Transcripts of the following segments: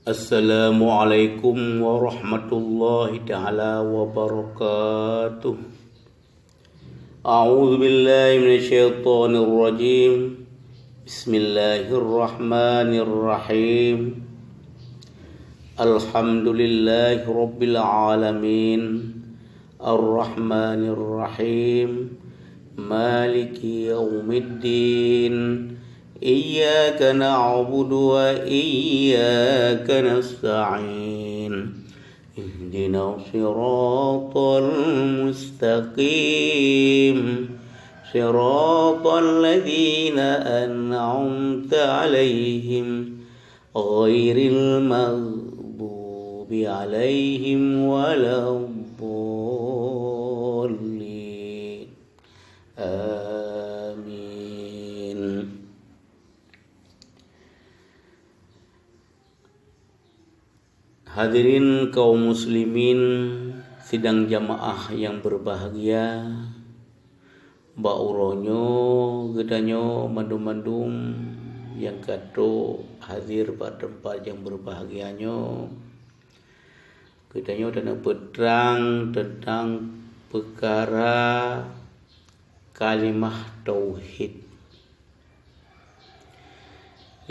Assalamualaikum warahmatullahi ta'ala wabarakatuh. A'udzu billahi minasyaitonir rajim. Bismillahirrahmanirrahim. Alhamdulillahi rabbil alamin. Ar-Rahmanir Rahim. Maliki yaumiddin. Iyyaka na'budu wa iyyaka nasta'in. Ihdinas siratal mustaqim. Siratal ladzina an'amta 'alaihim ghairil maghdubi 'alaihim waladdallin. Amin. Hadirin kaum muslimin sidang jamaah yang berbahagia, bauronyo gedanyo mandum-mandum yang kato hadir pada tempat yang berbahagianyo. Gedanyo dan berterang tentang perkara kalimah tauhid.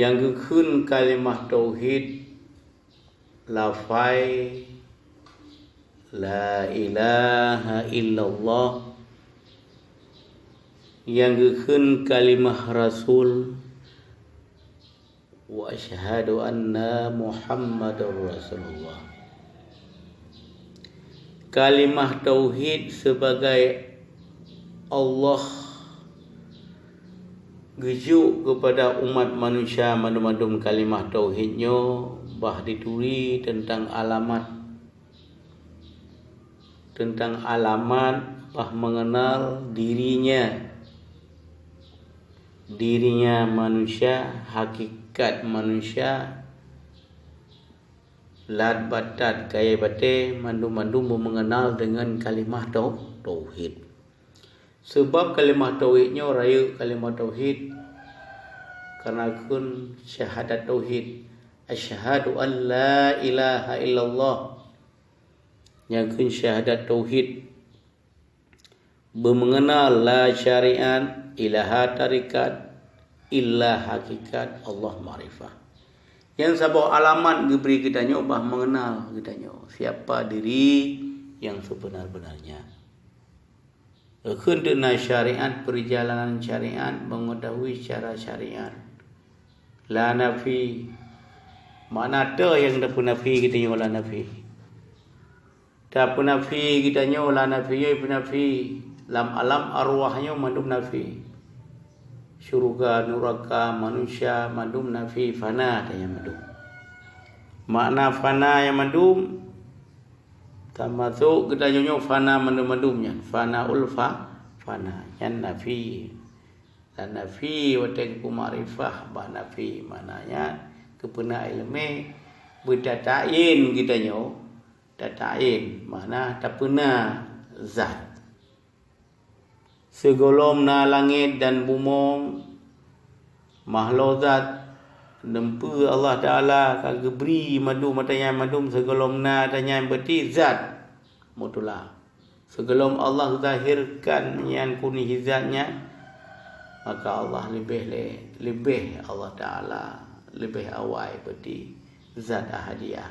Yang gekun kalimah tauhid lafai la ilaha illallah, yang gekun kalimah rasul wa asyhadu anna muhammadar rasulullah. Kalimah tauhid sebagai Allah gejuk kepada umat manusia mandum-mandum kalimah tauhidnya, bah dituri tentang alamat bah mengenal dirinya manusia, hakikat manusia, lat batat kaya bate mandum-mandum mengenal dengan kalimah tauhid. Sebab kalimah tauhidnya raya kalimah tauhid karena kun syahadat tauhid. Asyhadu an la ilaha illallah, yang kun syahadat tauhid bermengenal la syariat ilaha tarikat illa hakikat Allah ma'rifah. Yang sabah alamat diberi kitanya bah mengenal kitanya siapa diri yang sebenar-benarnya. Kena syariat, perjalanan syariat, mengetahui cara syariat. La nafi, mana ada yang tak pun nafi kita nyola nafi. Tak pun nafi kita nyola nafi, nafi. Lam alam arwahnya mandum nafi. Syurga, nuraka, manusia mandum nafi, fana tanya mandum. Makna fana yang mandum termasuk kita nyonya fana mandum-mandumnya. Fana ulfa, fana yang nafi. Dan nafi watak kumarifah bah nafi mananya kepena ilmu berdatain kita nyo. Datain mana tak pernah zat. Segolom na langit dan bumong makhluk zat nempu Allah Ta'ala kagebri madu matanya madum segolom na tanya berarti zat mutula. Segolom Allah zahirkan yang kuni hizatnya, maka Allah lebih Allah Ta'ala lebih awal berarti zat ahadiyah.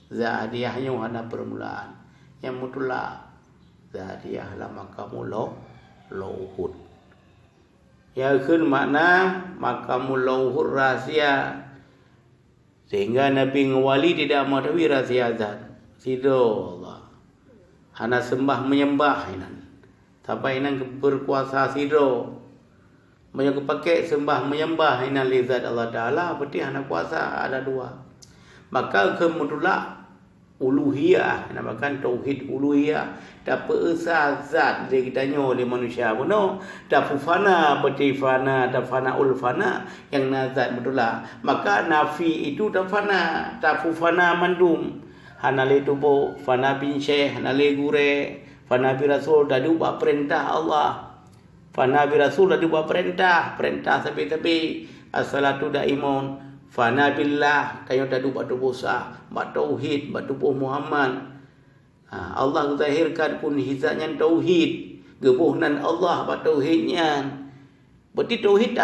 Zat ahadiyahnya ada permulaan. Yang mutula zat ahadiyah lah makamu lauhud. Ya kun makna makamul lauhur rahsia, sehingga Nabi ngewali tidak mengetahui rahsia zat. Sido Allah hana sembah menyembah inan tapi inan berkuasa sido banyak pakai sembah menyembah inan lizat Allah Ta'ala berarti hana kuasa ada dua. Maka kemudian uluhiyah, namakan tauhid uluhiyah. Tak perasa zat dia kita nyo oleh manusia pun no. Tak fana berarti fana, tak fana ul fana yang nazat betul lah. Maka nafi itu tak fana, tak fana mandum. Hanale tubuh fana bin syekh, hanale gure, fana bi rasul dah diubah perintah Allah. Fana bi rasul dah diubah perintah sampai-sampai as-salatu daimun. Fana billah kayo tadu batu bosa, bat tauhid, batu Muhammad. Allah zahirkan kun hizatnya tauhid, gebuhnan Allah bat tauhidnya. Berarti tauhid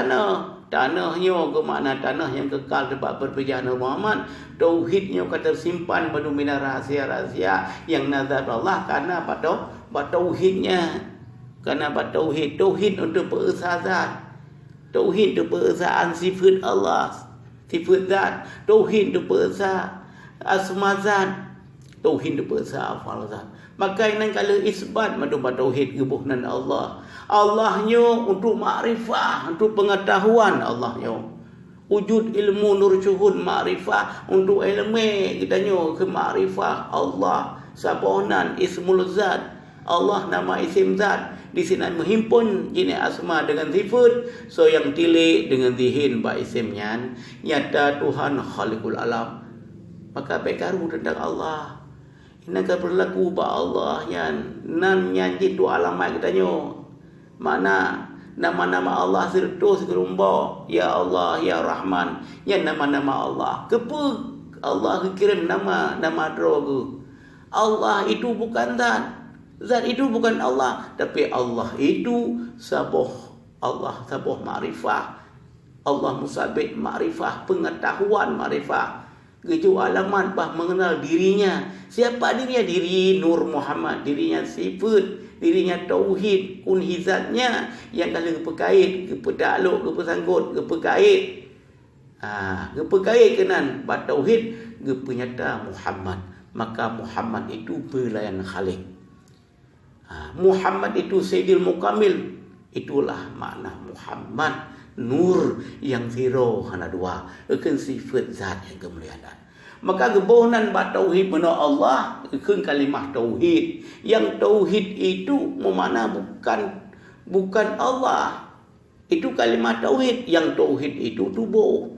tanahnya ke mana tanah yang kekal tempat berpergian Muhammad. Tauhidnya kata tersimpan pada mina rahsia-rahsia yang nazar Allah karena bat tauhidnya. Karena bat tauhid untuk peresaan. Tauhid untuk peresaan sifat Allah, sifat zat. Tauhid untuk peresaan asma zat. Tauhid untuk peresaan afal zat. Maka ini kalau isbat madu bat tauhid gebuhnan Allah. Allahnya untuk makrifah, untuk pengetahuan Allahnya. Wujud ilmu nur syuhud makrifah untuk ilmu kitanya ke makrifah Allah. Sabonan ismul zat. Allah nama isim zat. Di sini menghimpun jenis asma dengan sifat. So yang tilik dengan zihin ba isimnya. Nyata Tuhan Khaliqul Alam. Maka bekaru tentang Allah. Ini akan berlaku ba Allah yang nan nyanyi tu alamat kitanya. Mana nama-nama Allah serta segerumba. Ya Allah, Ya Rahman. Ya nama-nama Allah. Kepa Allah kirim nama droga. Allah itu bukan zat. Zat itu bukan Allah. Tapi Allah itu sabuh. Allah sabuh ma'rifah. Allah musabit ma'rifah. Pengetahuan ma'rifah. Keju alamat bah mengenal dirinya. Siapa dirinya? Diri Nur Muhammad. Dirinya sifat. Dirinya tauhid, kun hizatnya yang kalau kepekait, kepedakluk, kepesanggut, kepekait. Kepekait kenan bat tauhid, kepenyata Muhammad. Maka Muhammad itu pelayan Khalik. Muhammad itu Sayyidil Mukamil. Itulah makna Muhammad, nur yang zero hana dua. Akan sifat zat yang kemuliaan. Maka gebohnan bat tauhid benar Allah ikun kalimah tauhid. Yang tauhid itu memana bukan Allah. Itu kalimah tauhid. Yang tauhid itu tubuh.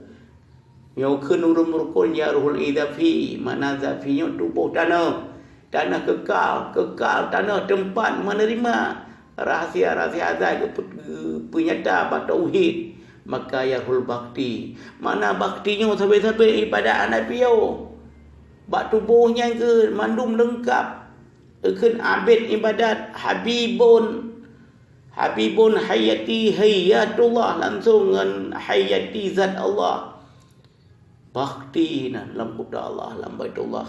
Yang kenurum rukun ya ruhul idafi. Mana zafinya tubuh tanah. Tanah kekal tanah tempat menerima rahsia-rahsia azab penyata bat tauhid. Maka yarul bakti. Mana baktinya sampai-sampai ibadah Nabi yo. Bak tubuhnya ke mandum lengkap. Akan abid ibadat Habibun hayati hayatullah. Langsung dengan hayati zat Allah. Bakti dalam kuda Allah, dalam baitullah.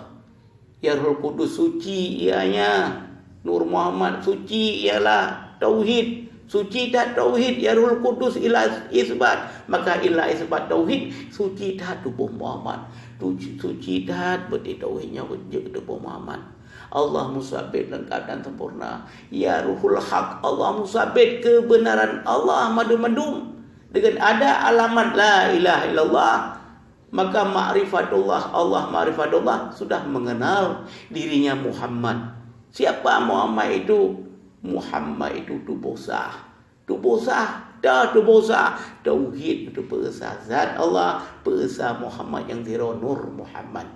Yarul Qudus suci ianya. Nur Muhammad suci ialah tauhid. Suci tak tauhid ya Ruhul Qudus ila isbat. Maka ila isbat tauhid suci tak tubuh Muhammad. Suci tak berarti tauhidnya wujud tubuh Muhammad. Allah musabit lengkap dan sempurna. Ya Ruhul Haq. Allah musabit kebenaran Allah madum-madum. Dengan ada alamat la ilaha illallah. Maka ma'rifatullah, Allah ma'rifatullah sudah mengenal dirinya Muhammad. Siapa Muhammad itu? Muhammad itu tubuh sah. Tubuh sah. Dah tubuh sah. Tauhid itu peresah zat Allah. Peresah Muhammad yang zero Nur Muhammad.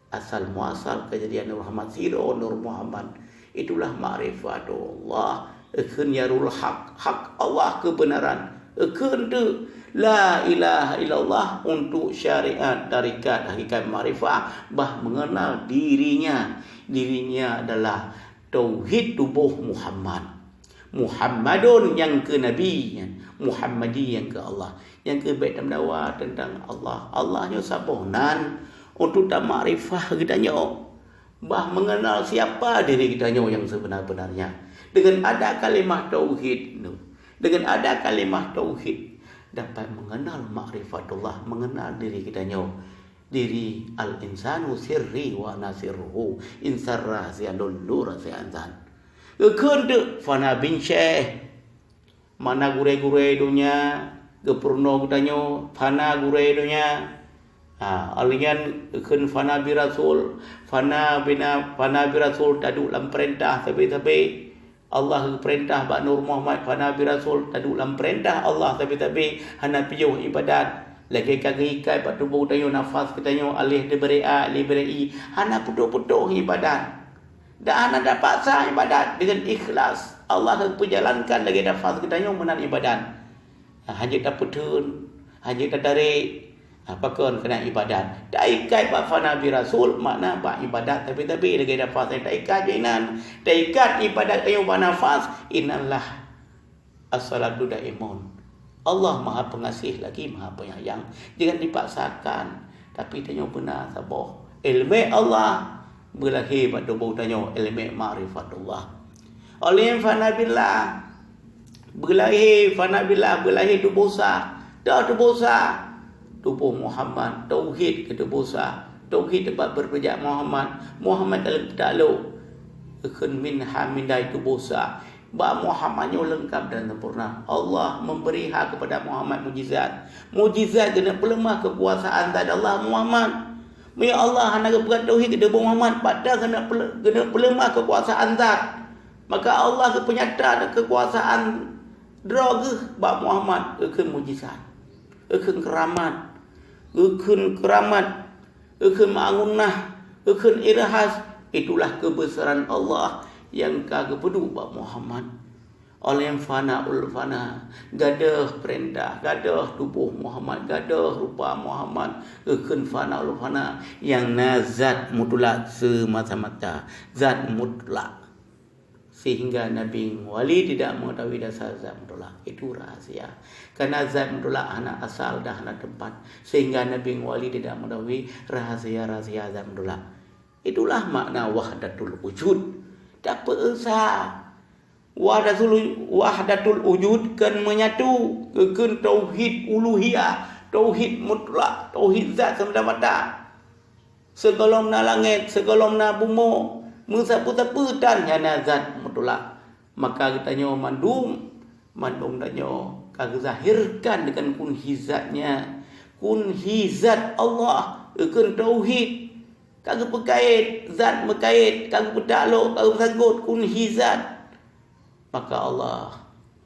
Asal muasal kejadian Nur Muhammad. Zero Nur Muhammad. Itulah ma'rifatullah. Akan yarul haq. Hak Allah kebenaran. Akan tu la ilaha illallah untuk syariat tarikat hakikat ma'rifah. Bah mengenal dirinya. Dirinya adalah tauhid tubuh Muhammad. Muhammadun yang ke Nabi, Muhammadi yang ke Allah. Yang ke bait tamdawa tentang Allah. Allahnya sabonan untuk tak makrifah kitanya. Bah mengenal siapa diri kitanya yang sebenar-benarnya. Dengan ada kalimah tauhid. Dengan ada kalimah tauhid dapat mengenal makrifatullah, mengenal diri kitanya. Diri al-insanu sirri wa nasirruhu insarra siadullu rasi'anzan. Kekendu fana bin syekh. Mana gure-gure dunia. Gepurno kutanyo fana gure dunia. Alian ken fana bi rasul. Fana bi rasul tadu lam perintah tapi Allah perintah ba Nur Muhammad fana bi rasul tadu lam perintah Allah tapi hana piyo ibadat. Lagi kaki ikai pat tubuh tayo nafas kita alih diberi hana putuh-putuh ibadat. Dan ada paksa ibadat dengan ikhlas. Allah akan perjalankan lagi nafas kita menan ibadat. Hanya tak putun, hanya tak tarik, Pakon kena ibadat. Tak ikat pak fana bi rasul makna pak ibadat tapi lagi nafas tak ikat jinan. Tak ikat ibadat tayo ba nafas inallah as-salatu daimun. Allah Maha Pengasih lagi Maha Penyayang. Jangan dipaksakan. Tapi tanyo benar sabar. Ilmu Allah berlahir pada tubuh tanyo ilmu ma'rifatullah. Oleh fana billah berlahir fana billah berlahir tubuh sah. Dah tubuh sah. Tubuh Muhammad, tauhid kita bosa, tauhid tempat berpejak Muhammad dalam takluk, akan min hamidai tu bosa. Ba Muhammadnya lengkap dan sempurna. Allah memberi hak kepada Muhammad mujizat. Mujizat kena pelemah kekuasaan dari Allah Muhammad. Ya Allah hanya kepada tauhid kita Muhammad, padahal kena pelemah kekuasaan zat. Maka Allah kepenyata kekuasaan droga ba Muhammad akan mujizat. Akan keramat. Akan ma'agunah, akan irahas. Itulah kebesaran Allah yang kagak pedu Pak Muhammad. Oleh yang fana ul fana, gadah perintah, gadah tubuh Muhammad, gadah rupa Muhammad, akan fana ul fana yang nazat mutlak semata-mata, zat mutlak. Sehingga Nabi Wali tidak mengetahui dasar zat mutlak. Itu rahasia. Karena zat mutlak anak asal dah anak tempat. Sehingga Nabi Wali tidak mengetahui rahasia-rahasia zat mutlak. Itulah makna wahdatul wujud. Tak berusaha. Wahdatul wujud kan menyatu. Kan tauhid uluhiyah. Tauhid mutlak. Tauhid zat semata-mata. Sekolomna langit, sekolomna bumi. Mensapu-sapu dan hanya zat mutlak. Maka kita nyo mandum danyo kagak zahirkan dengan kun hizatnya. Kun hizat Allah akan tauhid. Kagak berkait zat berkait, kagak bertakluk, kagak bersangkut kun hizat. Maka Allah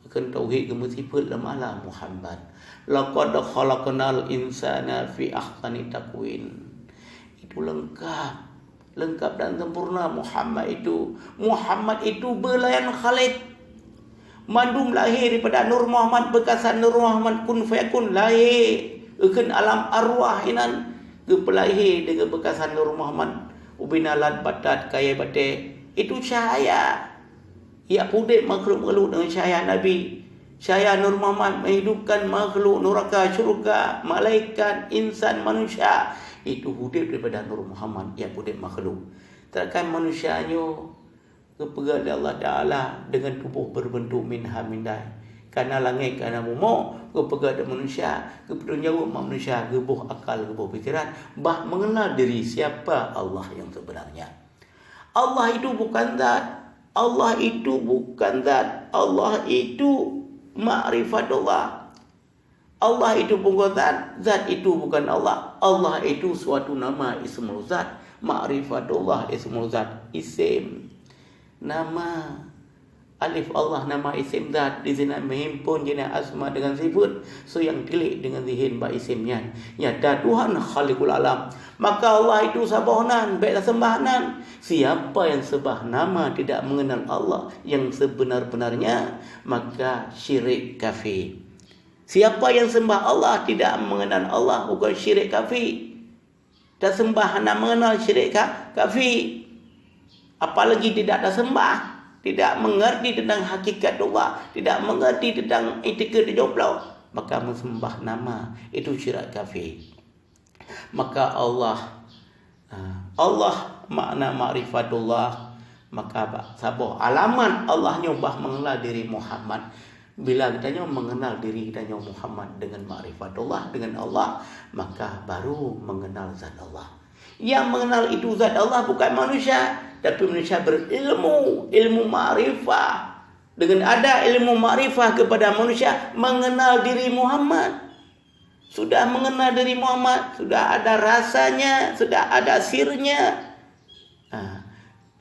akan tauhid kemusifat lemahlah Muhammad. Laqad khalaqnal insana fi ahsani taqwim. Itu lengkap dan sempurna Muhammad itu. Muhammad itu belayan Khalid. Mandum lahir daripada Nur Muhammad, bekasan Nur Muhammad kun fayakun lahir. Akan alam arwah inan kepelahir dengan bekasan Nur Muhammad. Ubinalat batat kaya bate. Itu cahaya. Ya pudek makhluk-makhluk dengan cahaya Nabi. Cahaya Nur Muhammad menghidupkan makhluk neraka, syurga, malaikat, insan, manusia. Itu hidup daripada Nur Muhammad yang hidup makhluk. Takkan manusianya kepada Allah Ta'ala dengan tubuh berbentuk minha mindai. Karena langit, karena bumi, kepada manusia, kepada nyawa manusia, gebuh akal, gebuh fikiran, bah mengenal diri siapa Allah yang sebenarnya. Allah itu bukan zat. Allah itu bukan zat. Allah itu ma'rifatullah. Allah itu bukan zat, zat itu bukan Allah. Allah itu suatu nama ismul zat, ma'rifatullah ismul zat, isim. Nama alif Allah nama isim zat di sini menghimpun jenis asma dengan sifat. So yang tilik dengan zihin ba isimnya. Nyata Tuhan Khaliqul Alam. Maka Allah itu sabahanan, baiklah sembahanan. Siapa yang sembah nama tidak mengenal Allah yang sebenar-benarnya, maka syirik kafir. Siapa yang sembah Allah tidak mengenal Allah, bukan syirik kafir. Tak sembah nak mengenal syirik kafir. Apalagi tidak ada sembah, tidak mengerti tentang hakikat Allah, tidak mengerti tentang etika jomblo, maka mensembah nama itu syirik kafir. Maka Allah makna ma'rifatullah, maka sabah alamat Allah nyobah mengenal diri Muhammad. Bila kita mengenal diri kita Muhammad dengan ma'rifatullah, dengan Allah, maka baru mengenal zat Allah. Yang mengenal itu zat Allah bukan manusia, tapi manusia berilmu, ilmu ma'rifah. Dengan ada ilmu ma'rifah kepada manusia, mengenal diri Muhammad. Sudah mengenal diri Muhammad, sudah ada rasanya, sudah ada sirnya.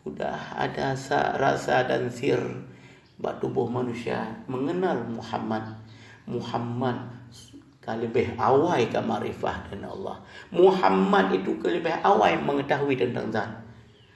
Sudah ada rasa dan sir bak tubuh manusia mengenal Muhammad. Muhammad lebih awal ke ma'rifah dengan Allah. Muhammad itu lebih awal mengetahui tentang zat.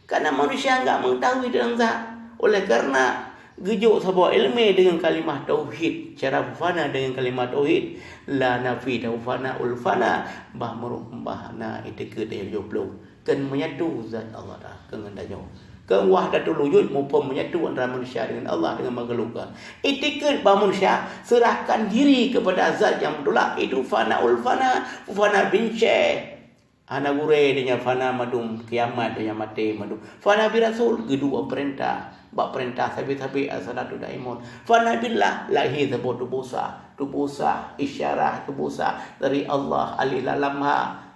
Karena manusia enggak mengetahui tentang zat. Oleh karena Gejuk sebuah ilmu dengan kalimah tauhid, cara fana dengan kalimah tauhid, la nafi taufana ulfana bah merumbahna itu ke dia joplo kan menyatu zat Allah dah kengandanyo ke wahdatul wujud maupun menyatu antara manusia dengan Allah dengan mengeluhkan itikad bah manusia serahkan diri kepada zat yang betul itu fana ulfana fana binche ana gure dengan fana madum kiamat dengan mati madum fana bi rasul kedua perintah bak perintah sabi-sabi as-salatu daimun fa nabillah lahi sebut tubusa isyarat tubusa dari Allah alif lam ha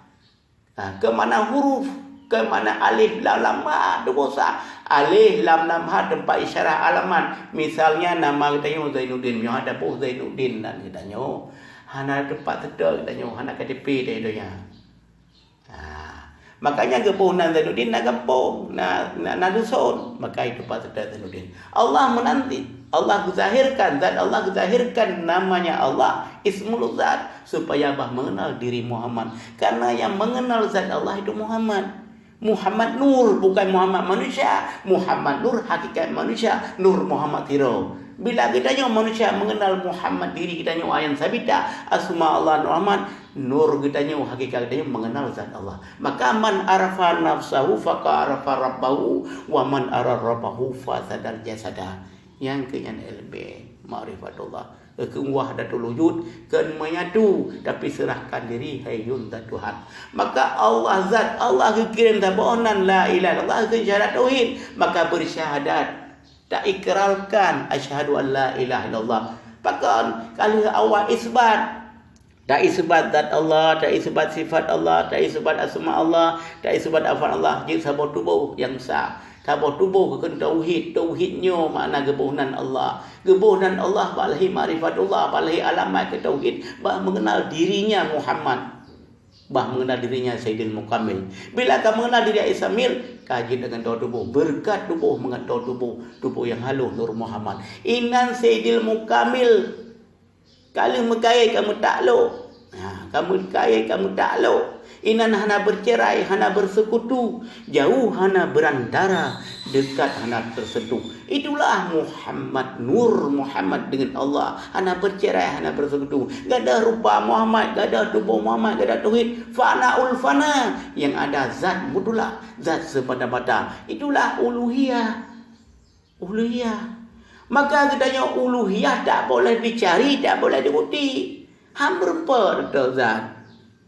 ke mana huruf ke mana alif lam ha tubusa alif lam ha tempat isyarat alamat misalnya nama kita yo Zainuddin yo ada po Zainuddin dan kita nyo hana tempat tetek kita nyo hana KTP dia tu ya. Makanya kepunan Zainuddin nak kampung, nak dusun. Maka itu patut Zainuddin. Allah menanti, Allah zahirkan zat Allah zahirkan namanya Allah Ismul Zat supaya abah mengenal diri Muhammad. Karena yang mengenal zat Allah itu Muhammad. Muhammad Nur bukan Muhammad manusia. Muhammad Nur hakikat manusia. Nur Muhammad Hiro. Bila kita manusia mengenal Muhammad diri kita ayan sabita asma Allah Muhammad nur kita hakikat kita mengenal zat Allah. Maka man arafa nafsahu faqa arafa rabbahu wa man ara rabbahu fa sadar jasada. Yang kenyan LB ma'rifatullah ke wahdatul wujud kan menyatu tapi serahkan diri hayyun zat Tuhan. Maka Allah zat Allah kekirim tabonan la ilaha illallah ke syahadat tauhid maka bersyahadat tak ikrarkan asyhadu an la ilaha illallah. Bahkan kalau awal isbat tak isbat zat Allah, tak isbat sifat Allah, tak isbat asma Allah, tak isbat afal Allah, jadi sabot tubuh yang sah. Sabot tubuh ke tauhid, tauhidnya makna gebunan Allah. Gebunan Allah balahi ma'rifatullah, balahi alamat ke tauhid, bah mengenal dirinya Muhammad. Bah mengenal dirinya Sayyidil Mukammil. Bila kamu mengenal diri Ismail, kaji dengan doa tubuh, berkat tubuh mengenal tubuh yang halus Nur Muhammad. Inan Sayyidil Mukammil. Kalau mengkaya kamu tak lo. Kamu kaya kamu tak lo. Inan hana bercerai, hana bersekutu, jauh hana berantara, dekat hana tersentuh. Itulah Muhammad Nur Muhammad dengan Allah. Hana bercerai, hana bersekutu. Gak ada rupa Muhammad, gak ada tubuh Muhammad, gak ada tauhid. Fana'ul fana. Yang ada zat mutlak, zat semata-mata. Itulah uluhiyah. Uluhiyah. Maka katanya uluhiyah tak boleh dicari, tak boleh dibukti. Hampa zat.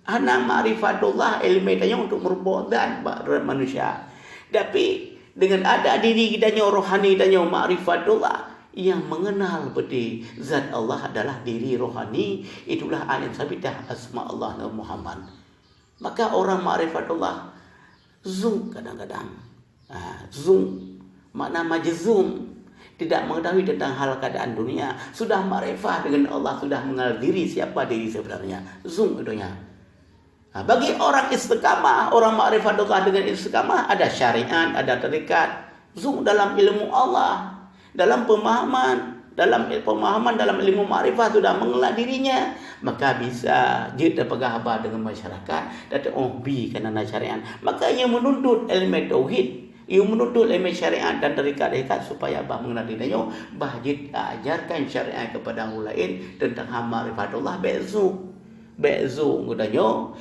Ana ma'rifatullah ilmu tanya untuk berbuat zat manusia. Tapi dengan ada diri kita rohani tanya ma'rifatullah yang mengenal betul zat Allah adalah diri rohani, itulah ayat sabitah asma Allah Muhammad. Maka orang ma'rifatullah zoom kadang-kadang. Zoom makna majzum, tidak mengetahui tentang hal keadaan dunia, sudah ma'rifah dengan Allah, sudah mengenal diri siapa diri sebenarnya. Zoom itunya. Bagi orang istiqamah, orang ma'rifatullah dengan istiqamah, ada syariat, ada tarikat. Zoom dalam ilmu Allah, dalam pemahaman, dalam ilmu ma'rifah sudah mengenal dirinya, maka bisa dia bergahabar dengan masyarakat dan karena syariat. Maka yang menuntut ilmu tauhid, ia menuntut ilmu syariat dan tarikat supaya mengenal dirinya, bahjid ajarkan syariat kepada orang lain tentang ma'rifatullah Be'zum katanya,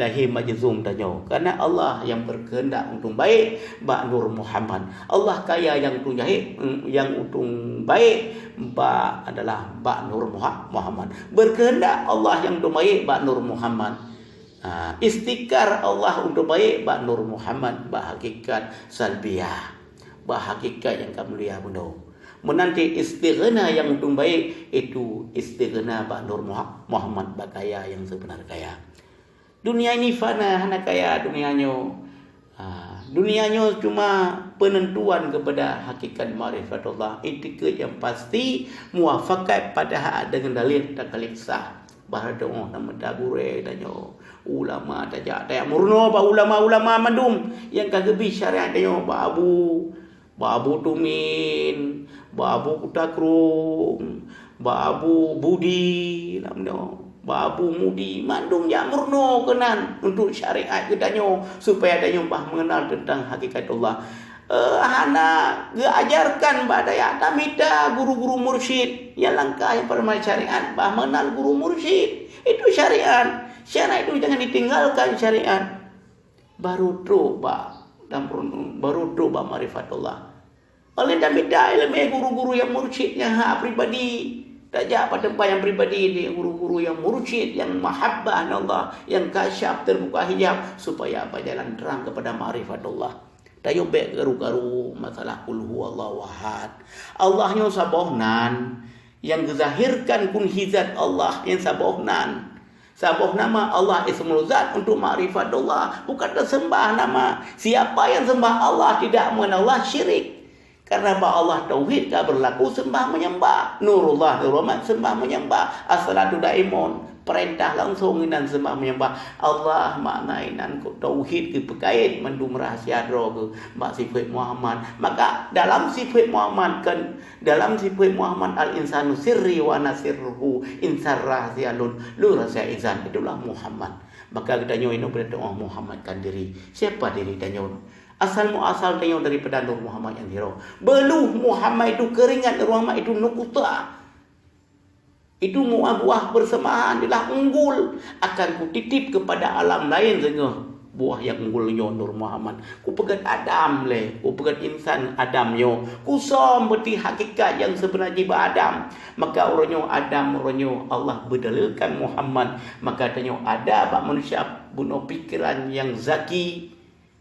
lahir majzum katanya. Karena Allah yang berkehendak untuk baik, Mbak Nur Muhammad. Allah kaya yang untuk baik, Mbak adalah Mbak Nur Muhammad. Berkehendak Allah yang untuk baik, Mbak Nur Muhammad. Istikar Allah untuk baik, Mbak Nur Muhammad. Hakikat salbiyah, hakikat yang mulia benar. Menanti istighna yang untung baik itu istighna Mbak Nur Muhammad bakaya yang sebenar kaya. Dunia ini fana, hana kaya dunianya. Dunianya cuma penentuan kepada hakikat ma'rifatullah. Itikad yang pasti muafakat pada dengan dalil dan kalik sah. Bahar doa nama dagure danyo ulama tajak murno ba ulama mandum yang kagebi syariat danyo Abu Tumin, Abu Kutakrum, Abu Budi, Abu Mudi, mandung yang murno kenan untuk syariat kedanyo supaya danyo mengenal tentang hakikat Allah. Hana ajarkan badaya tamita guru-guru mursyid yang langkah yang pertama syariat bah mengenal guru mursyid itu syariat itu jangan ditinggalkan syariat baru coba dan baru coba ma'rifatullah oleh tamita ilmu guru-guru yang mursyid yang pribadi tak jauh pada tempat yang pribadi ini guru-guru yang mursyid yang mahabbah Allah yang kasyaf terbuka hijab supaya jalan terang kepada ma'rifatullah. Tayo be garu-garu masalah qul huwallahu ahad. Allahnya sabohnan yang gezahirkan kun hizat Allah yang sabohnan. Saboh nama Allah ismul zat untuk ma'rifatullah, bukan sembah nama. Siapa yang sembah Allah tidak mengenal Allah syirik. Karena Allah tauhid tak berlaku sembah menyembah. Nurullah nurullah sembah menyembah. As-salatu daimun perintah langsung dan sembah menyembah Allah maknainan ku tauhid ke berkait mendum rahasia roh ke mak sifat Muhammad. Maka dalam sifat Muhammad kan dalam sifat Muhammad al-insanu sirri wa nasirruhu insar rahsialun lu rahasia izan itulah Muhammad. Maka kita nyoy no berdoa Muhammad kan diri. Siapa diri dan nyoy? Asal muasal tanya daripada Nur Muhammad yang hero. Beluh Muhammad itu keringat Muhammad itu nukuta. Itu buah bersamaan adalah unggul. Akan ku titip kepada alam lain sehingga buah yang unggulnya Nur Muhammad. Ku pegat Adam le, ku pegat insan Adam yo. Ku som berti hakikat yang sebenarnya jiwa Adam. Maka orangnya Adam orangnya Allah berdalilkan Muhammad. Maka tanya ada pak manusia bunuh pikiran yang zaki.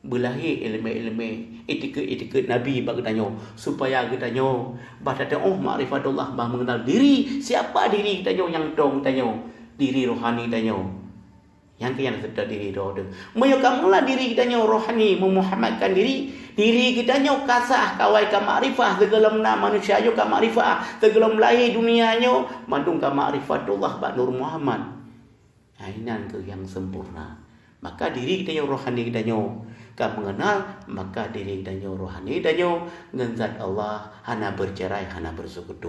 Belahi ilmu-ilmu etika Nabi bagi tanya supaya kita tanya baca ma'rifatullah bah mengenal diri siapa diri kita tanya yang dong tanya diri rohani tanya yang serta diri roh tu moyo kamulah diri kita tanya rohani memuhammadkan diri kita tanya kasah kawai ka ma'rifah segelamna manusia yo ka ma'rifah segelam lahir dunianya mandung ka ma'rifatullah ba Nur Muhammad ainan ke yang sempurna maka diri kita yang rohani kita tanya kau mengenal maka diri dan rohani dan dengan zat Allah hana bercerai hana bersekutu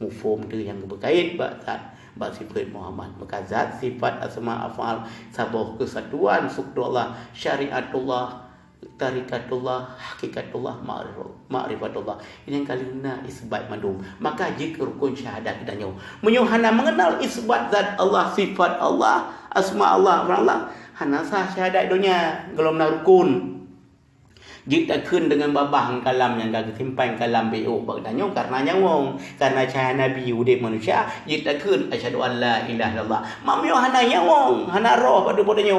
mufhum tu yang berkait zat sifat Muhammad maka zat sifat asma afal sabuh kesatuan sukdu Allah syariatullah tarikatullah hakikatullah ma'rifatullah ini yang kalina isbat madum maka jika rukun syahadat kita hana mengenal isbat zat Allah sifat Allah asma Allah hana sah syahadat dunia gelom na rukun jika kun dengan babah kalam yang gak simpan kalam BO bagdanya karena nyawong karena cahaya nabi udah manusia jika kun asyhadu an la ilaha illallah mamyo hana nyawong hana roh pada bodanya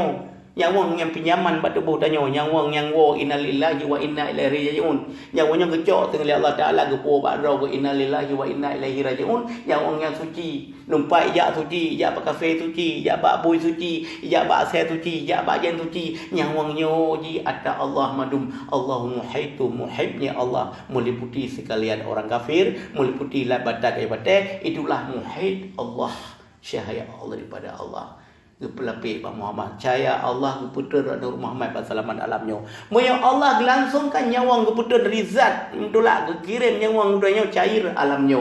nyawong yang pinjaman pada bodanya nyawong yang wo innalillahi wa inna ilaihi rajiun nyawongnya gecok dengan Allah Taala gepo bak roh wa innalillahi wa inna ilaihi rajiun nyawong yang suci numpai ya suci ya bak kafe suci ya bak boy suci ya bak saya suci ya bak jen suci nyawongnya ji ada Allah madum Allahu muhaitu muhibnya Allah meliputi sekalian orang kafir meliputi labatat ibadah itulah muhait Allah syahaya Allah daripada Allah pelapik Pak Muhammad caya Allah keputra Nur Muhammad Salaman alamnya moyo Allah langsungkan nyawang keputra dari zat itulah kirim nyawang udahnya cair alamnya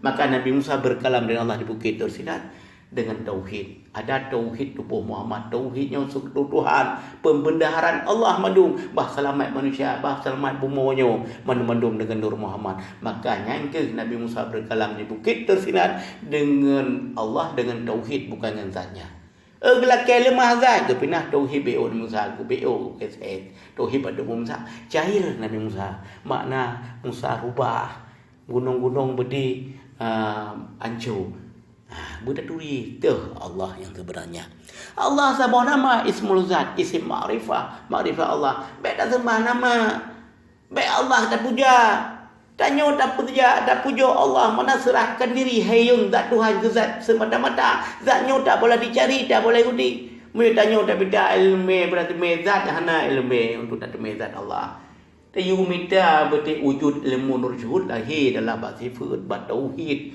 maka Nabi Musa berkalam dengan Allah di bukit Tur Sinai dengan tauhid ada tauhid tubuh Muhammad tauhidnya untuk Tuhan pembendaharaan Allah mandum bah selamat manusia bah selamat bumonya mandum dengan Nur Muhammad maka nyangke Nabi Musa berkalam di bukit Tur Sinai dengan Allah dengan tauhid bukan dengan zatnya Gelak lemah zat ke pinah tauhid BO Musa ku BO keset tauhid pada Musa cair Nabi Musa makna Musa rubah gunung-gunung bedi hancur budak turi tu Allah yang sebenarnya Allah sabah nama ismul zat isim ma'rifah Allah baik tak sembah nama baik Allah tak puja tanya tak puja Allah mana serahkan diri hayun zat Tuhan ke zat semata-mata zatnya tak boleh dicari tak boleh ikuti mereka tanya tak beda ilmu berarti mezat hana ilmu untuk tak mezat Allah tayu minta berarti wujud ilmu nur syuhud lahir dalam bab sifat bab tauhid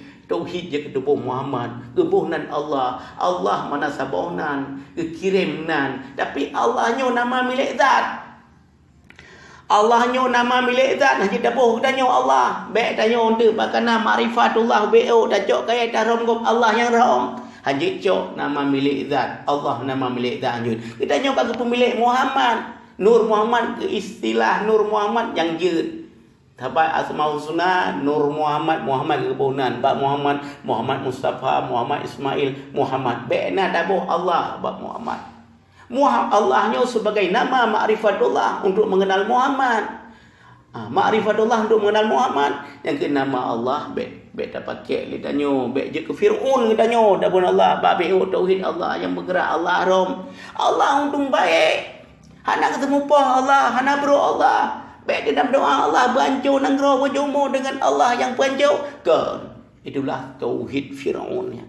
je ketubuh Muhammad kebuhnan Allah mana sabohnan kekirimnan tapi Allahnya nama milik zat Allahnya nama milik zat hanya dapuh tanya Allah baik tanya untuk bakana ma'rifatullah BO dah cok kaya tarom gop Allah yang rom hanya cok nama milik zat Allah nama milik zat anjun kita tanya kat pemilik Muhammad Nur Muhammad ke istilah Nur Muhammad yang je. Tabai Asmaul Husna, Nur Muhammad, Muhammad kebunan, Bak Muhammad, Muhammad Mustafa, Muhammad Ismail, Muhammad. Bena dabuh Allah bak Muhammad. Allahnya sebagai nama ma'rifatullah untuk mengenal Muhammad. Ma'rifatullah untuk mengenal Muhammad. Yang ke nama Allah bet tak pakai lidanyo, bet je ke Fir'aun lidanyo, dah pun Allah bak tauhid Allah yang bergerak Allah rom. Allah untung baik. Hana ketemu pah Allah, hana bro Allah. Bet dia dalam doa Allah banjur nanggro berjumpa dengan Allah yang banjur kan. Itulah tauhid Fir'aun ya.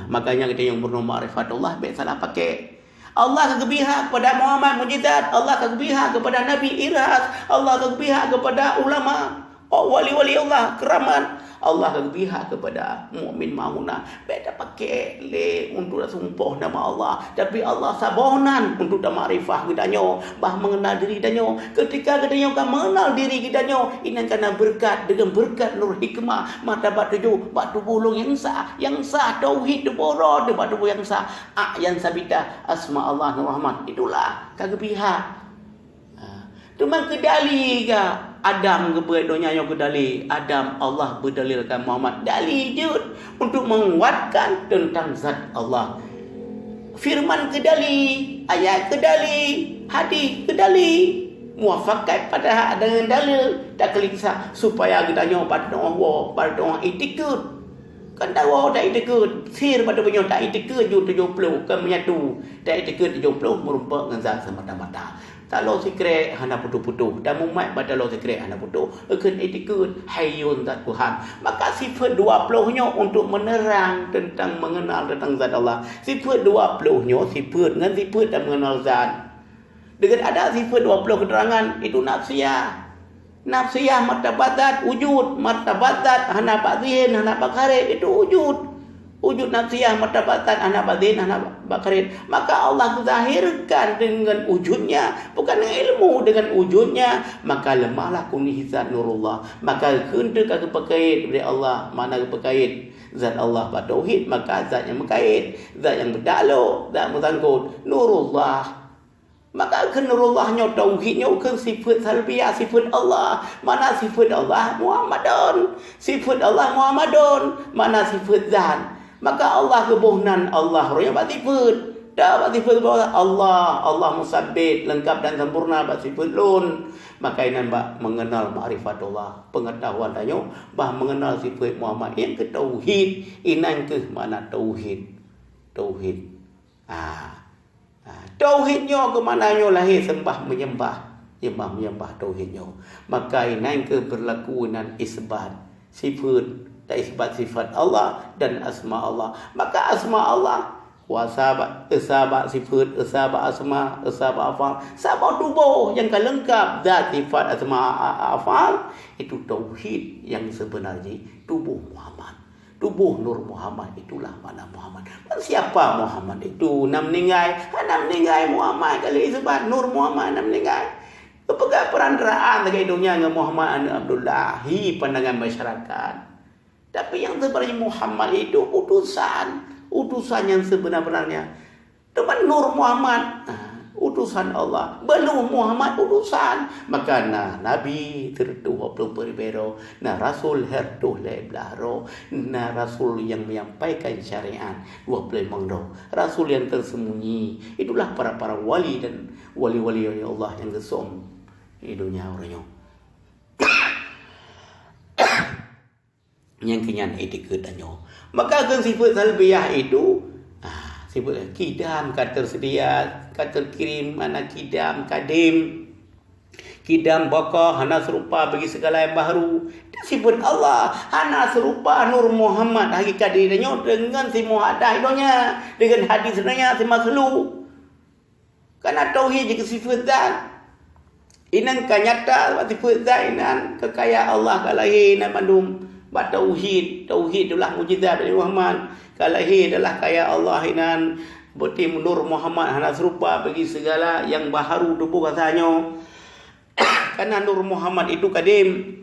Makanya kita yang bernama ma'rifatullah bet salah pakai. Allah kagak pihak kepada Muhammad mujizat, Allah kagak pihak kepada Nabi Iras, Allah kagak pihak kepada ulama, wali-wali Allah keramat. Allah kagak pihak kepada mukmin mauna. Beda pakai le untuk sumpah nama Allah, tapi Allah sabonan untuk ma'rifah kitanyo, bah mengenal diri kitanyo. Ketika kitanyo kan mengenal diri kitanyo, ini karena berkat dengan berkat nur hikmah mata batu batu bulung yang sah tauhid boro de batu yang sah yang sabita asma Allah Nur Rahman. Itulah kagak pihak. Cuma kedali ke Adam keberdonya yang kedali. Adam Allah berdalilkan Muhammad. Dalil je untuk menguatkan tentang zat Allah. Firman kedali, ayat kedali, hadis kedali. Muafakat pada dengan dalil. Tak kelisa supaya kita nyoba pada doa itikut. Kan tahu tak itikut. Sir pada punya tak itikut 70 kan menyatu. Tak itikut 70 merupakan dengan zat semata-mata. Kalau sekret hana putu-putu dan mumat pada lo sekret hana putu akan etikun hayyun zat Tuhan. Maka sifat 20-nya untuk menerang tentang mengenal tentang zat Allah. Sifat 20-nya sifat dengan sifat dan mengenal zat. Dengan ada sifat 20 keterangan itu nafsiyah. Nafsiyah martabat zat wujud, martabat zat hana batin hana bakarit itu wujud. Wujud nafsiyah martabatan anak batin anak bakarin. Maka Allah zahirkan dengan wujudnya, bukan dengan ilmu, dengan wujudnya. Maka lemahlah kunihizat nurullah. Maka kena kagak berkait dari Allah. Mana berkait zat Allah bertauhid, maka zat yang berkait, zat yang berdialog, zat bersangkut nurullah. Maka ke nurullahnya tauhidnya ke sifat salbiyah, sifat Allah. Mana sifat Allah Muhammadun, sifat Allah Muhammadun. Mana sifat zat. Maka Allah kebuhnan Allah yang sifat. Dah sifat Allah musabbit lengkap dan sempurna sifat lun. Maka ini mengenal ma'rifatullah, pengetahuan tanya bah mengenal sifat Muhammad yang ke tauhid. Inan ke mana tauhid? Tauhid. Tauhidnya ke mananya lahir sembah menyembah tauhidnya. Maka inan ke berlaku nan isbat sifat. Isbat sifat Allah dan asma Allah. Maka asma Allah kuasa esaba sifat, esaba asma, esaba afal, sabah tubuh yang lengkap zat sifat asma afal. Itu tauhid yang sebenarnya tubuh Muhammad, tubuh Nur Muhammad. Itulah mana Muhammad. Dan siapa Muhammad itu? Nam meninggai Muhammad kali isbat Nur Muhammad nam meninggai. Kepegang perantaraan dengan dunia dengan Muhammad Abdullahi pandangan masyarakat. Tapi yang sebenarnya Muhammad itu utusan yang sebenar-benarnya. Teman Nur Muhammad, utusan Allah. Belum Muhammad utusan. Maka Nabi tertuh berbero, Rasul hertuh leblaro, Rasul yang menyampaikan syariat 20 mangdo. Rasul yang tersembunyi. Itulah para wali dan wali-wali Allah yang kesom hidupnya orangnya. Yang kenyan etiketannya. Maka akan sifat salbiyah itu sifat kidam, kata sedia, kata kirim, mana kidam, kadim. Kidam baka hana serupa bagi segala yang baru. Dan sifat Allah hana serupa Nur Muhammad hakikat dirinya dengan si muhadah hidupnya, dengan hadis sebenarnya si maslu. Karena tauhid jika sifat zat inan kanyata sifat zat inan kekayaan Allah kalahi nan mandum. Tauhid itulah mujizat dari Muhammad. Kalahi adalah kaya Allah inan berarti Nur Muhammad hana serupa bagi segala yang baharu tubuh katanya. Karena Nur Muhammad itu kadim.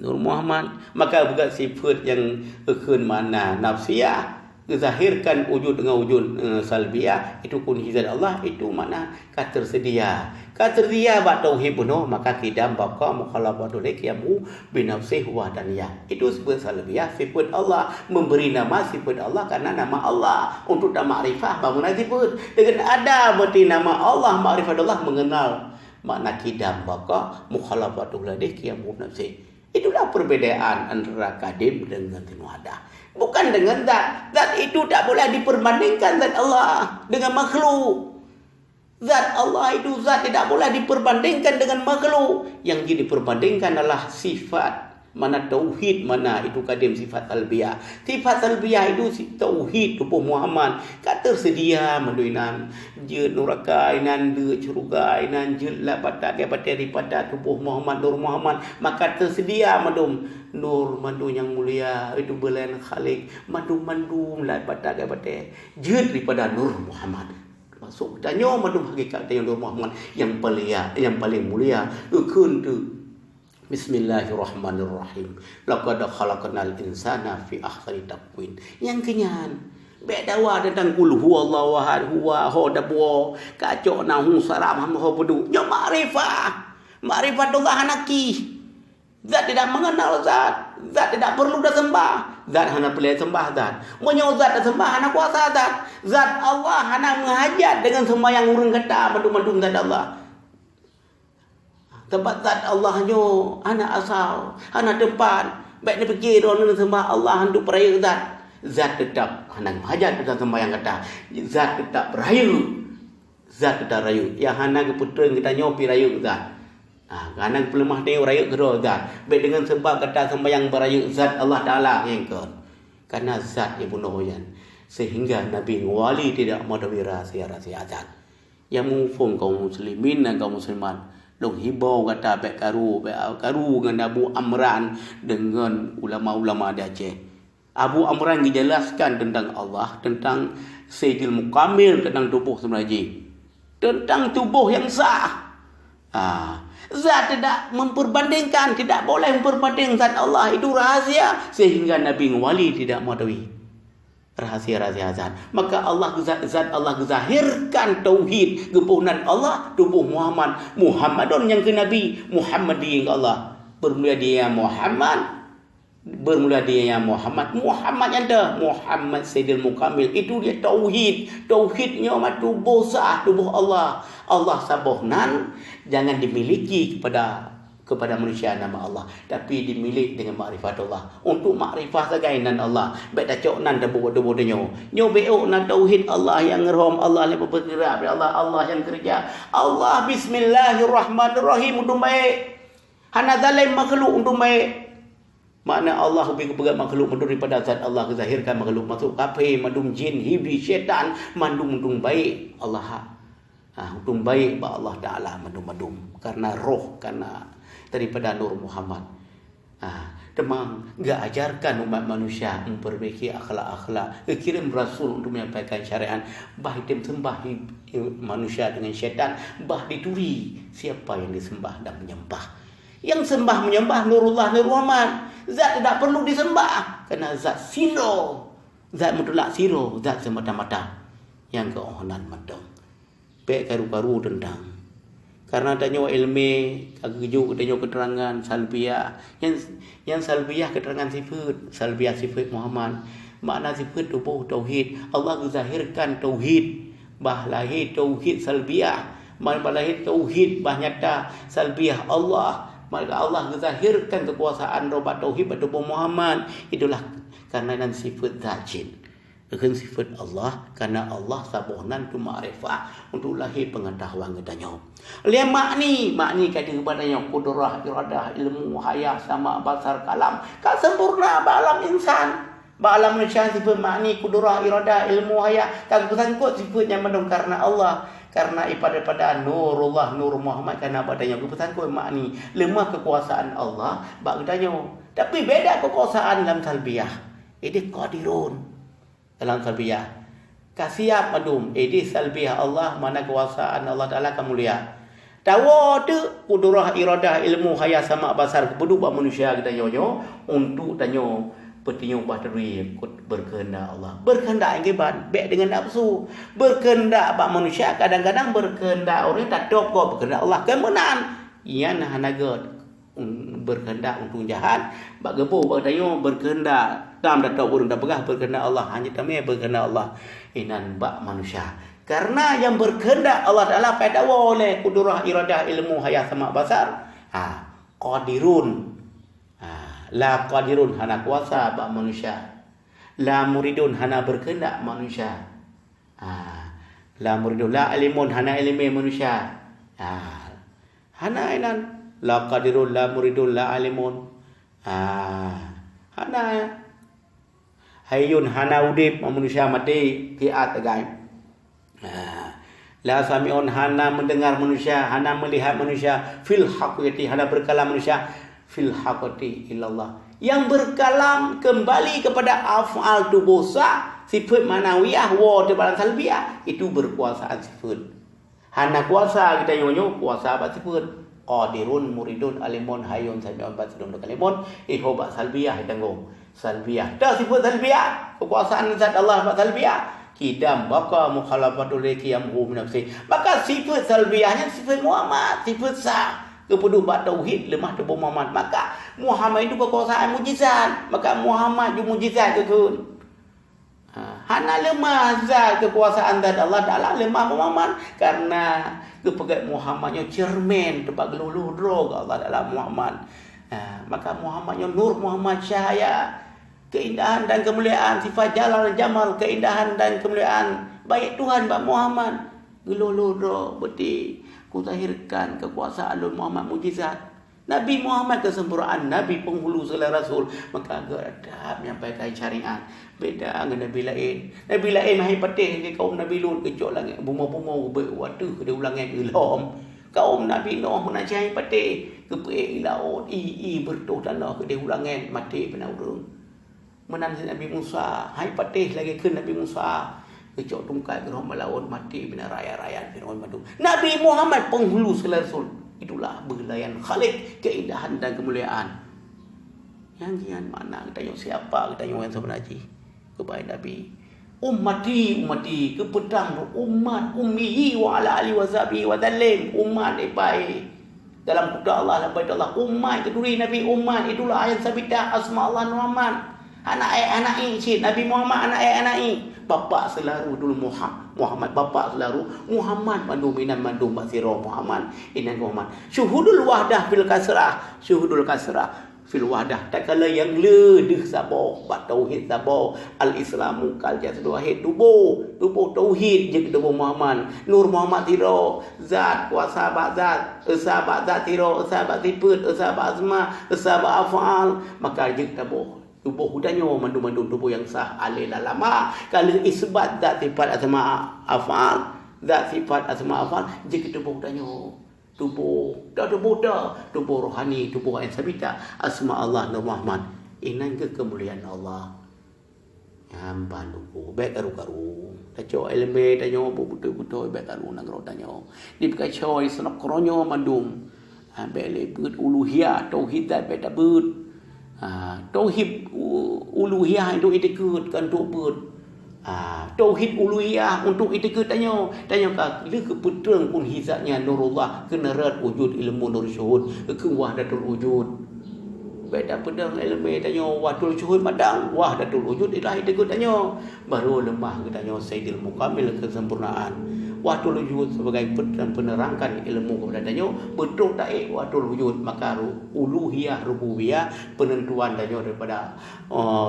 Nur Muhammad maka bukan sifat yang akan mana nafsiyah zahirkan wujud dengan wujud salbiah, itu kunci zat Allah, itu makna ketersedia. Ketersedia bak tauhid penuh, maka kidam baqa mukhalafatul qiyamu binafsih wahdaniyah. Itu sifat salbiah, sifat Allah, memberi nama sifat Allah karena nama Allah. Untuk tak makrifah bangunan sifat. Dengan ada berarti nama Allah, makrifat Allah, mengenal makna kidam baqa mukhalafatul qiyamu binafsih. Itulah perbezaan antara kadim dengan tinuadah. Bukan dengan zat. Zat itu tak boleh diperbandingkan zat Allah dengan makhluk. Zat Allah itu zat tidak boleh diperbandingkan dengan makhluk. Yang diperbandingkan adalah sifat. Mana tauhid, mana itu kadim sifat talbiyah. Sifat talbiyah itu tauhid tubuh Muhammad. Kata sedia menduinan je neraka inan de syurga inan je lapata daripada tubuh Muhammad nur Muhammad. Maka tersedia madum nur mandu yang mulia itu belain khalik mandu lapata daripada je daripada nur Muhammad. Masuk tanya madum hakikat yang nur Muhammad yang paling mulia ukun tu. Bismillahirrahmanirrahim. Laqad khalaqnal insana fi ahsani taqwim. Yang kenyan bedawa tentang kul huwallahu ahad huwa hodabo kacok nahu salam hamho budu. Nya ma'rifatullah hanaki. Zat tidak mengenal zat. Zat tidak perlu dah sembah. Zat hanya boleh sembah zat. Menyo zat dah sembah hanya kuasa zat. Zat Allah hanya menghajat dengan sembahyang urang kata madum zat Allah. Tempat zat Allah nyo anak asal, anak tempat. Baik dia fikir orang sembah Allah untuk peraya zat. Zat tetap hendak hajat dengan sembahyang kata. Zat tetap rayu. Zat tetap rayu. Yang hendak keputusan kita nyopi rayu zat. Hendak pelemah dia rayu kedua zat. Baik dengan sembah kata sembahyang berayu zat Allah Taala yang ke. Karena zat yang bunuh yan. Sehingga Nabi Wali tidak mengetahui rahsia-rahsia zat. Yang mengufung kaum muslimin dan kaum muslimat. Long hibau kata baik karu dengan Abu Amran dengan ulama-ulama di Aceh. Abu Amran dijelaskan tentang Allah, tentang Sayyidil Mukamil, tentang tubuh sebenarnya, tentang tubuh yang sah. Zat tidak memperbandingkan, tidak boleh memperbandingkan zat Allah, itu rahasia sehingga Nabi Wali tidak mengetahui rahsia-rahsia zat. Maka Allah zat Allah zahirkan tauhid kepunan Allah tubuh Muhammad. Muhammadun yang ke Nabi, Muhammadi yang Allah. Bermula dia Muhammad, bermula dia yang Muhammad. Muhammad yang dah Muhammad Sayyidil Mukamil. Itu dia tauhid. Tauhidnya tubuh sah, tubuh Allah. Allah sabohnan jangan dimiliki kepada manusia nama Allah, tapi dimilik dengan ma'rifatullah. Untuk ma'rifah segainan Allah, baik dah cok nan dah bodoh nyo beok nan tauhid Allah yang ngerom, Allah yang bergerak, Allah yang kerja. Allah bismillahirrahmanirrahim untuk baik. Hana zalim makhluk untuk baik. Makna Allah lebih kepada makhluk daripada zat Allah kezahirkan makhluk masuk kafir, mandum jin, iblis, syaitan, mandum baik Allah. Untuk baik ba Allah Taala mandum karena roh, karena daripada Nur Muhammad. Demang enggak ajarkan umat manusia memperbaiki akhlak-akhlak. Kirim Rasul untuk menyampaikan syariat. Bah hitam sembah manusia dengan syaitan. Bah dituri siapa yang disembah dan menyembah. Yang sembah menyembah Nurullah Nur Muhammad. Zat tidak perlu disembah. Kerana zat siro. Zat mutulak siro. Zat semata-mata. Yang keohanan madang. Baik karu-karu tentang. Karena adanya ilmu, adanya keterangan salbiah. Yang salbiah keterangan sifat, salbiah sifat Muhammad. Makna sifat tubuh tauhid. Allah zahirkan tauhid, bah lahir tauhid salbiah, bah lahir tauhid bah nyata salbiah Allah. Maka Allah zahirkan kekuasaan robat tauhid pada tubuh Muhammad. Itulah karena sifat zat. Dengan sifat Allah, karena Allah sabohnan tu ma'rifah untuk lahir pengetahuan katanya. Lihat makni kata kepadanya kudrah, iradah, ilmu, hayah, sama, basar, kalam. Kan sempurna ba'alam insan. Ba'alam manusia sifat makni, kudrah, iradah, ilmu, hayah. Tak kesangkut sifatnya menung karena Allah. Karena pada Nurullah, Nur Muhammad, karena padanya kesangkut makni. Lemah kekuasaan Allah, bak katanya. Tapi beda kekuasaan dalam talbiyah. Ini qadirun. Dalam salbiyah kasiap madum ini salbiyah Allah mana kuasaan Allah Taala kemulia tawa tu kudrah iradah ilmu hayah sama basar kebudu manusia kita nyo untuk tanyo Petinju bateri berkehendak Allah. Berkehendak yang hebat, baik dengan nafsu. Berkehendak bak manusia kadang-kadang berkehendak orang tak dok berkehendak Allah. Kemenang ian hanaga berkehendak untuk jahat. Bak gebu bak tayo berkehendak tam datuk urang dak pegah berkehendak Allah. Hanya kami berkehendak Allah. Inan bak manusia. Karena yang berkehendak Allah Taala pada oleh kudrah iradah ilmu hayat sama basar. Qadirun. La qadirun hana kuasa bak manusia. La muridun hana berkehendak manusia. La muridun la alimun hana ilmi manusia. Hana inan la qadirun la muridun la alimun. Hana hayyun hana udip manusia mati kiat agai. La sami'un hana mendengar manusia, hana melihat manusia, fil haqiqati hana berkalam manusia, fil haqiqati illallah. Yang berkalam kembali kepada af'al tubuh sifat manawiyah wa tebalan salbiyah, itu berkuasaan sifat. Hana kuasa kita nyonyo kuasa apa sifat? Qadirun muridun alimun hayyun sami'un basirun kalimun ihobak salbiyah tanggung. Salbiyah. Dah sifat salbiyah, kekuasaan zat Allah bak salbiyah. Kidam baka mukhalafatul qiyamhu min nafsi. Maka sifat salbiyahnya sifat Muhammad, sifat sah kepada bab tauhid lemah tubuh Muhammad. Maka Muhammad itu kekuasaan mujizat. Maka Muhammad juga mujizat ke kun. Hana lemah zat kekuasaan zat Allah Taala lemah Muhammad karena kepegat Muhammadnya cermin tempat geluluh drog Allah Taala Muhammad. Maka Muhammadnya nur, Muhammad cahaya, keindahan dan kemuliaan, sifat jalal jamal, keindahan dan kemuliaan baik Tuhan bak Muhammad. Geluludro beti ku tahirkan kekuasaan Muhammad mujizat. Nabi Muhammad kesempurnaan, Nabi penghulu segala rasul. Maka agak adab menyampaikan syariat. Beda dengan Nabi lain. Nabi lain mahir patih ke kaum Nabi Lut kejok langit bumau-bumau berwatu ke ulangan ilham. Kaum Nabi Nuh menajai patih ke laut bertuh tanah ke ulangan mati benar urang. Menanti Nabi Musa, hai patih lagi ke Nabi Musa. Kecok tungkai ke rumah laut mati benar raya-raya Fir'aun madu. Nabi Muhammad penghulu segala rasul. Itulah belayan Khalid, keindahan dan kemuliaan. Yang kian mana kita tanya siapa, kita tanya yang sebenarnya kepada Nabi. Ummati ke pedang umat ummihi wa ala alihi wa sahbihi wa sallim. Umat baik dalam kuda Allah bait Allah umat keduri Nabi umat itulah ayat sabidah asma Allah Muhammad. Anak Nabi Muhammad anak bapa selaru dulu Muhammad bapa selaru Muhammad manduminan mandum basiro Muhammad inan Muhammad syuhudul wahdah fil kasrah fil wahdah tak kala yang ledeh sabo bak tauhid sabo al islamu kal jasad wahid tubuh tauhid je tubuh Muhammad nur Muhammad tiro zat kuasa bak zat esa bak zat tiro esa bak sifat esa bak asma esa bak afal maka je tubuh hudanya mandu-mandu tubuh yang sah alil lama kalau isbat zat sifat asma afal zat sifat asma afal je tubuh hudanya tubuh rohani tubuh yang sabita asma Allah Nur Muhammad inan ke kemuliaan Allah hamba luku baik karu taco elme tanyo betul-betul baik karu nang rotanyo di bekai coy senok kronyo mandum bele but uluhiyah tauhid dat beta but tauhid uluhiyah itu itikut kan tu but tauhid uluhiyah untuk itikut tanya ka le keputrang pun hizatnya nurullah kenarat wujud ilmu nur syuhud ke wahdatul wujud beda pedang ilmu tanya wahdatul syuhud madang wahdatul wujud ilahi itikut tanya baru lemah tanya sayyidil mukamil kesempurnaan wahdatul wujud sebagai penerangkan ilmu kepada tanya betul tak wahdatul wujud maka uluhiyah rububiyah penentuan tanya daripada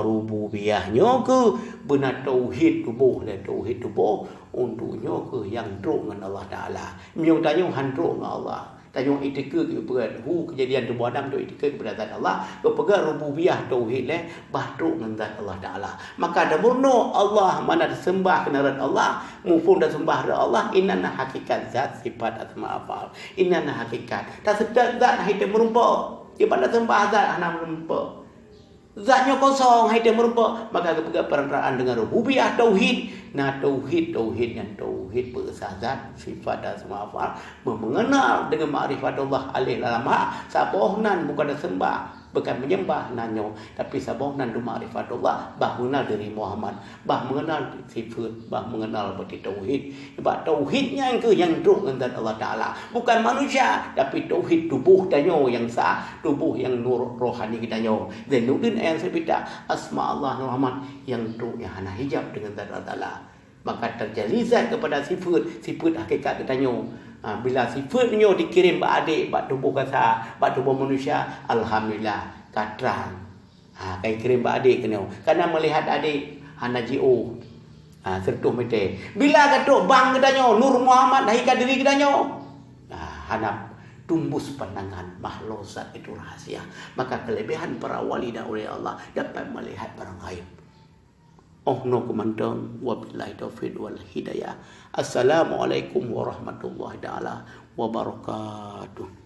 rububiyahnya ke benar tauhid tubuh dan tauhid tubuh untuknya ke yang druk dengan Allah Taala miong tanya handruk dengan Allah tanya itikad kepada kejadian tubuh Adam tu itikad kepada zat Allah kepada rububiyah tauhid leh bahdruk dengan zat Allah Taala maka ada murno Allah mana disembah kenaran Allah mufum dan sembah Allah inna hakikat zat sifat asma afal inna hakikat tak sedar zat hitam merupa ibadat sembah zat ana merupa zatnya kosong hai dia merupa maka kepada perantaraan dengan rububiyah tauhid tauhid yang tauhid bersazat sifat dan semua afal mengenal dengan makrifat Allah alih lama sabohnan bukan sembah bukan menyembah nanyo, tapi sabah nandu ma'rifatullah, bah mengenal diri Muhammad, bah mengenal sifat, bah mengenal berarti tauhid. Sebab tauhidnya yang duduk dengan Allah Ta'ala, bukan manusia, tapi tauhid tubuh danyo yang sah, tubuh yang nur rohani kita nyo. Zainuddin yang sebita asma Allah Muhammad yang duduk yang hana hijab dengan Allah Ta'ala. Maka terjadi zat kepada sifat hakikat kita nyo. Bila sifatnya dikirim bak adik, bak tubuh kasar, bak tubuh manusia, alhamdulillah katrang. Kai kirim bak adik kena. Karena melihat adik hanajiu. Sertuh mete. Bila katuk bang katanya Nur Muhammad hakikat diri katanya. Hanap tumbus pandangan makhluk zat itu rahasia. Maka kelebihan para wali dan oleh Allah dapat melihat barang gaib. No kumandang wabillahi taufiq wal hidayah. Assalamualaikum warahmatullahi taala wabarakatuh.